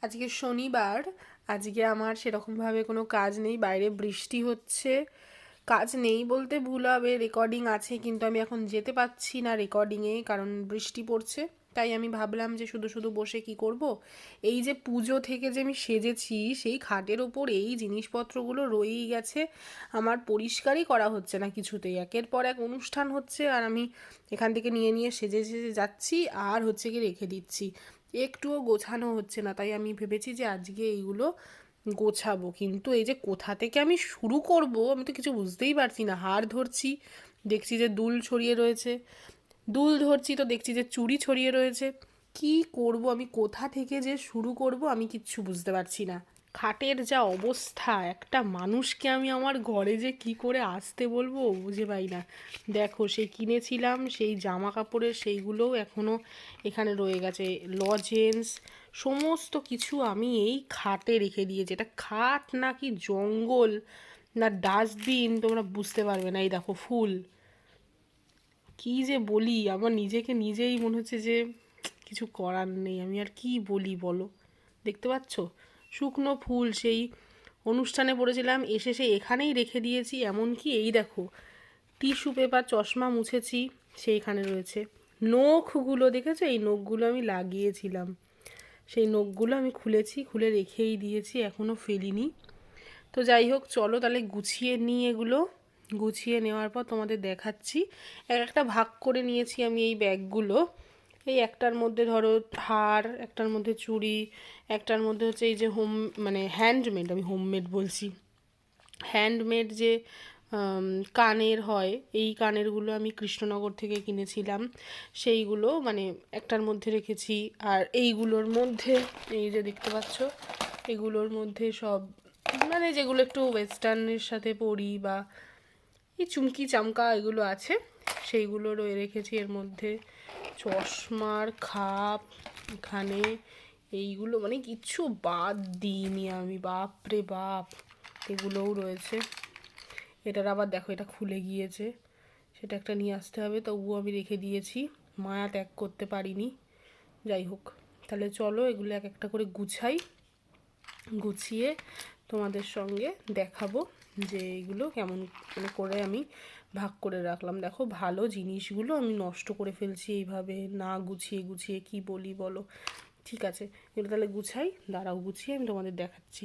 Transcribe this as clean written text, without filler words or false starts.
আজকে শনিবার। আজকে আমার সেরকমভাবে কোনো কাজ নেই, বাইরে বৃষ্টি হচ্ছে। কাজ নেই বলতে ভুল হবে, রেকর্ডিং আছে কিন্তু আমি এখন যেতে পারছি না রেকর্ডিংয়ে, কারণ বৃষ্টি পড়ছে। তাই আমি ভাবলাম যে শুধু শুধু বসে কি করব। এই যে পুজো থেকে যে আমি সেজেছি, সেই খাটের ওপর এই জিনিসপত্রগুলো রয়েই গেছে। আমার পরিষ্কারই করা হচ্ছে না কিছুতেই, একের পর এক অনুষ্ঠান হচ্ছে আর আমি এখান থেকে নিয়ে নিয়ে সেজে সেজে যাচ্ছি আর হচ্ছে কি রেখে দিচ্ছি। একটুও গোছানো হচ্ছে না, তাই আমি ভেবেছি যে আজকে এইগুলো গোছাবো। কিন্তু এই যে কোথা থেকে আমি শুরু করব আমি তো কিছু বুঝতেই পারছি না। হার ধরছি, দেখছি যে দুল ছড়িয়ে রয়েছে। দুল ধরছি তো দেখছি যে চুড়ি ছড়িয়ে রয়েছে। কি করব আমি, কোথা থেকে যে শুরু করব আমি কিচ্ছু বুঝতে পারছি না। খাটের যা অবস্থা, একটা মানুষকে আমি আমার ঘরে যে কি করে আসতে বলবো বুঝে পাই না। দেখো, সেই কিনেছিলাম সেই জামা কাপড়ের সেইগুলোও এখনও এখানে রয়ে গেছে। লজেন্স সমস্ত কিছু আমি এই খাটে রেখে দিয়েছি। এটা খাট নাকি জঙ্গল না ডাস্টবিন তোমরা বুঝতে পারবে না। এই দেখো ফুল, কি যে বলি, আমার নিজেকে নিজেই মনে হচ্ছে যে কিছু করার নেই, আমি আর কি বলি বলো। দেখতে পাচ্ছ শুকনো ফুল, সেই অনুষ্ঠানে পড়েছিলাম এসে সে এখানেই রেখে দিয়েছি। এমনকি এই দেখো টিস্যু পেপার, চশমা মুছেছি সেইখানে রয়েছে। নখগুলো দেখেছো, এই নখগুলো আমি লাগিয়েছিলাম, সেই নখগুলো আমি খুলেছি, খুলে রেখেই দিয়েছি, এখনও ফেলিনি। তো যাই হোক, চলো তাহলে গুছিয়ে নিই এগুলো। গুছিয়ে নেওয়ার পর তোমাদের দেখাচ্ছি। এক একটা ভাগ করে নিয়েছি আমি এই ব্যাগগুলো। এই একটার মধ্যে ধরো হার, একটার মধ্যে চুড়ি, একটার মধ্যে হচ্ছে এই যে মানে হ্যান্ডমেড, আমি হোমমেড বলছি, হ্যান্ডমেড যে কানের হয়, এই কানেরগুলো আমি কৃষ্ণনগর থেকে কিনেছিলাম, সেইগুলো মানে একটার মধ্যে রেখেছি। আর এইগুলোর মধ্যে এই যে দেখতে পাচ্ছ, এগুলোর মধ্যে সব মানে যেগুলো একটু ওয়েস্টার্নের সাথে পরি বা এই চুমকি চামকা এগুলো আছে, সেইগুলো রেখেছি এর মধ্যে। চশমার খাপ এখানে, এইগুলো মানে কিচ্ছু বাদ দিইনি আমি, বাপ রে বাপ, এগুলোও রয়েছে। এটার আবার দেখো এটা খুলে গিয়েছে, সেটা একটা নিয়ে আসতে হবে, তবুও আমি রেখে দিয়েছি, মায়া ত্যাগ করতে পারিনি। যাই হোক, তাহলে চলো এগুলো এক একটা করে গুছাই। গুছিয়ে তোমাদের সঙ্গে দেখাবো যে এগুলো কেমন মানে করে আমি ভাগ করে রাখলাম। দেখো ভালো জিনিসগুলো আমি নষ্ট করে ফেলছি এইভাবে না গুছিয়ে গুছিয়ে, কি বলি বলো। ঠিক আছে, এগুলো তাহলে গুছাই, দাঁড়াও গুছিয়ে আমি তোমাদের দেখাচ্ছি।